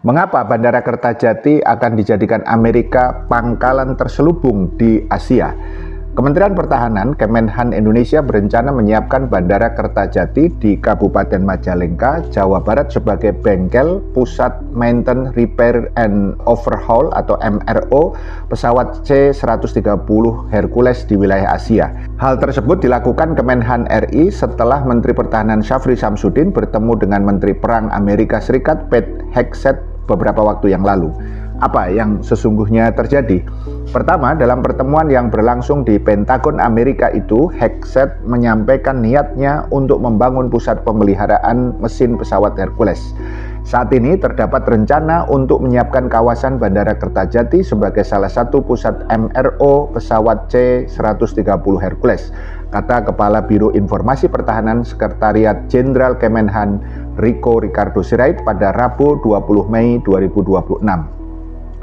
Mengapa Bandara Kertajati akan dijadikan Amerika pangkalan terselubung di Asia? Kementerian Pertahanan Kemenhan Indonesia berencana menyiapkan Bandara Kertajati di Kabupaten Majalengka, Jawa Barat sebagai bengkel pusat maintenance, repair and overhaul atau MRO pesawat C-130 Hercules di wilayah Asia. Hal tersebut dilakukan Kemenhan RI setelah Menteri Pertahanan Syafri Samsudin bertemu dengan Menteri Perang Amerika Serikat Pete Hegseth beberapa waktu yang lalu. Apa yang sesungguhnya terjadi? Pertama, dalam pertemuan yang berlangsung di Pentagon Amerika itu, Hegseth menyampaikan niatnya untuk membangun pusat pemeliharaan mesin pesawat Hercules. Saat ini terdapat rencana untuk menyiapkan kawasan Bandara Kertajati sebagai salah satu pusat MRO pesawat C-130 Hercules, kata Kepala Biro Informasi Pertahanan Sekretariat Jenderal Kemenhan Riko Ricardo Sirait pada Rabu 20 Mei 2026.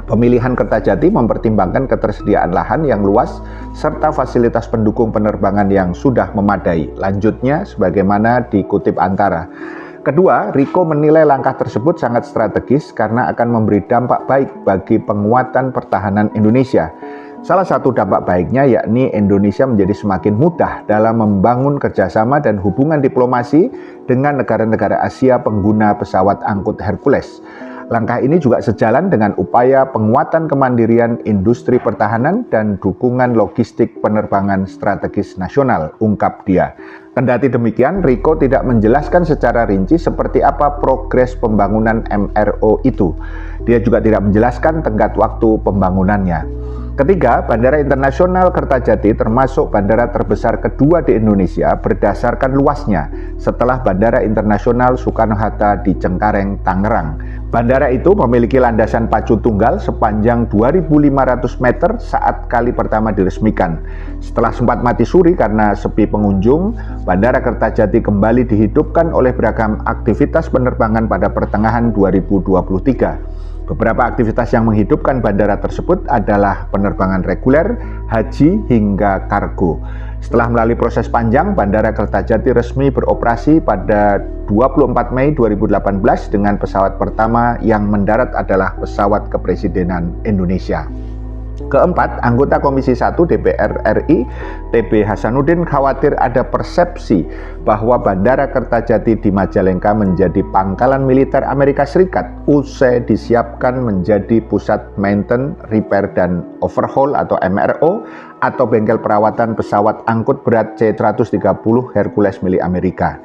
Pemilihan Kertajati mempertimbangkan ketersediaan lahan yang luas serta fasilitas pendukung penerbangan yang sudah memadai. Lanjutnya, sebagaimana dikutip Antara. Kedua, Riko menilai langkah tersebut sangat strategis karena akan memberi dampak baik bagi penguatan pertahanan Indonesia. Salah satu dampak baiknya yakni Indonesia menjadi semakin mudah dalam membangun kerjasama dan hubungan diplomasi dengan negara-negara Asia pengguna pesawat angkut Hercules. Langkah ini juga sejalan dengan upaya penguatan kemandirian industri pertahanan dan dukungan logistik penerbangan strategis nasional, ungkap dia. Kendati demikian, Riko tidak menjelaskan secara rinci seperti apa progres pembangunan MRO itu. Dia juga tidak menjelaskan tenggat waktu pembangunannya. Ketiga, Bandara Internasional Kertajati termasuk bandara terbesar kedua di Indonesia berdasarkan luasnya setelah Bandara Internasional Soekarno-Hatta di Cengkareng, Tangerang. Bandara itu memiliki landasan pacu tunggal sepanjang 2.500 meter saat kali pertama diresmikan. Setelah sempat mati suri karena sepi pengunjung, Bandara Kertajati kembali dihidupkan oleh beragam aktivitas penerbangan pada pertengahan 2023. Beberapa aktivitas yang menghidupkan bandara tersebut adalah penerbangan reguler, haji, hingga kargo. Setelah melalui proses panjang, Bandara Kertajati resmi beroperasi pada 24 Mei 2018 dengan pesawat pertama yang mendarat adalah pesawat Kepresidenan Indonesia. Keempat, anggota Komisi 1 DPR RI, TB Hasanuddin khawatir ada persepsi bahwa Bandara Kertajati di Majalengka menjadi pangkalan militer Amerika Serikat usai disiapkan menjadi pusat maintenance, repair, dan overhaul atau MRO atau bengkel perawatan pesawat angkut berat C-130 Hercules milik Amerika.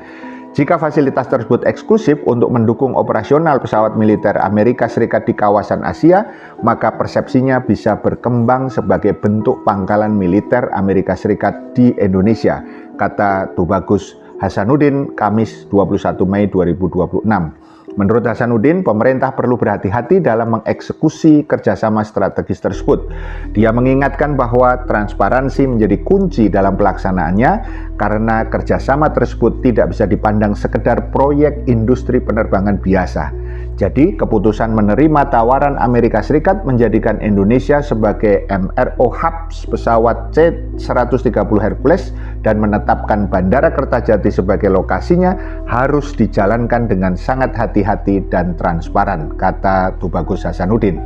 Jika fasilitas tersebut eksklusif untuk mendukung operasional pesawat militer Amerika Serikat di kawasan Asia, maka persepsinya bisa berkembang sebagai bentuk pangkalan militer Amerika Serikat di Indonesia, kata Tubagus Hasanuddin Kamis 21 Mei 2026. Menurut Hasanuddin, pemerintah perlu berhati-hati dalam mengeksekusi kerjasama strategis tersebut. Dia mengingatkan bahwa transparansi menjadi kunci dalam pelaksanaannya karena kerjasama tersebut tidak bisa dipandang sekedar proyek industri penerbangan biasa. Jadi, keputusan menerima tawaran Amerika Serikat menjadikan Indonesia sebagai MRO hubs pesawat C-130 Hercules dan menetapkan Bandara Kertajati sebagai lokasinya harus dijalankan dengan sangat hati-hati dan transparan, kata Tubagus Hasanuddin.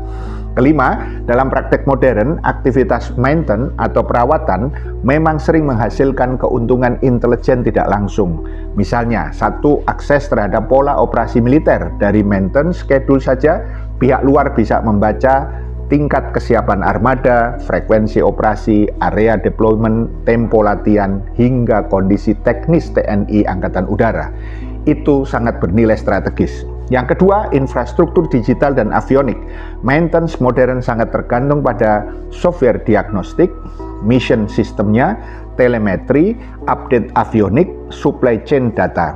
Kelima, dalam praktek modern, aktivitas maintenance atau perawatan memang sering menghasilkan keuntungan intelijen tidak langsung. Misalnya, satu, akses terhadap pola operasi militer. Dari maintenance schedule saja, pihak luar bisa membaca tingkat kesiapan armada, frekuensi operasi, area deployment, tempo latihan, hingga kondisi teknis TNI Angkatan Udara. Itu sangat bernilai strategis. Yang kedua, infrastruktur digital dan avionik. Maintenance modern sangat tergantung pada software diagnostik, mission sistemnya, telemetri, update avionik, supply chain data.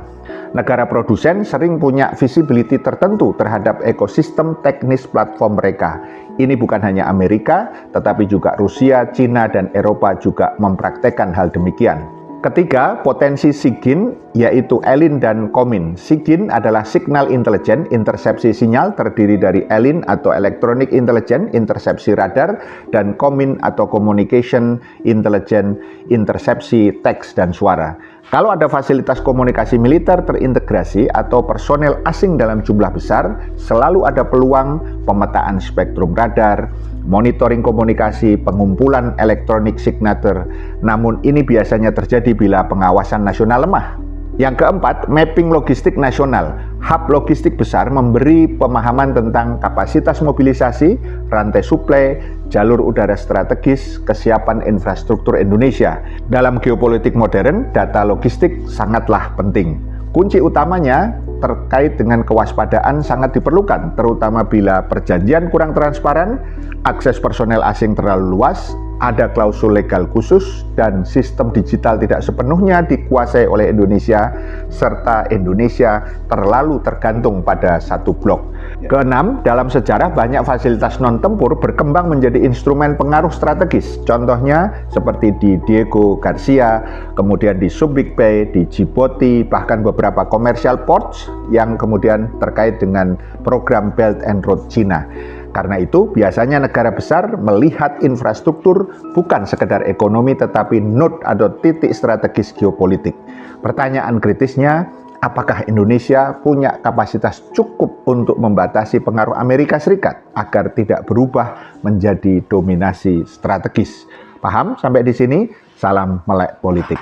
Negara produsen sering punya visibility tertentu terhadap ekosistem teknis platform mereka. Ini bukan hanya Amerika, tetapi juga Rusia, Cina, dan Eropa juga mempraktekkan hal demikian. Ketiga, potensi SIGINT, yaitu ELIN dan COMINT. SIGINT adalah Signal Intelligence, intersepsi sinyal terdiri dari ELIN atau Electronic Intelligence, intersepsi radar, dan COMINT atau Communication Intelligence, intersepsi teks dan suara. Kalau ada fasilitas komunikasi militer terintegrasi atau personel asing dalam jumlah besar, selalu ada peluang pemetaan spektrum radar, monitoring komunikasi, pengumpulan elektronik signature. Namun ini biasanya terjadi bila pengawasan nasional lemah. Yang keempat, mapping logistik nasional. Hub logistik besar memberi pemahaman tentang kapasitas mobilisasi, rantai suplai, jalur udara strategis, kesiapan infrastruktur Indonesia. Dalam geopolitik modern, data logistik sangatlah penting. Kunci utamanya terkait dengan kewaspadaan sangat diperlukan, terutama bila perjanjian kurang transparan, akses personel asing terlalu luas, ada klausul legal khusus, dan sistem digital tidak sepenuhnya dikuasai oleh Indonesia, serta Indonesia terlalu tergantung pada satu blok. Keenam, dalam sejarah banyak fasilitas non-tempur berkembang menjadi instrumen pengaruh strategis. Contohnya seperti di Diego Garcia, kemudian di Subic Bay, di Djibouti, bahkan beberapa commercial ports yang kemudian terkait dengan program Belt and Road Cina. Karena itu, biasanya negara besar melihat infrastruktur bukan sekedar ekonomi tetapi node atau titik strategis geopolitik. Pertanyaan kritisnya, apakah Indonesia punya kapasitas cukup untuk membatasi pengaruh Amerika Serikat agar tidak berubah menjadi dominasi strategis? Paham sampai di sini? Salam melek politik.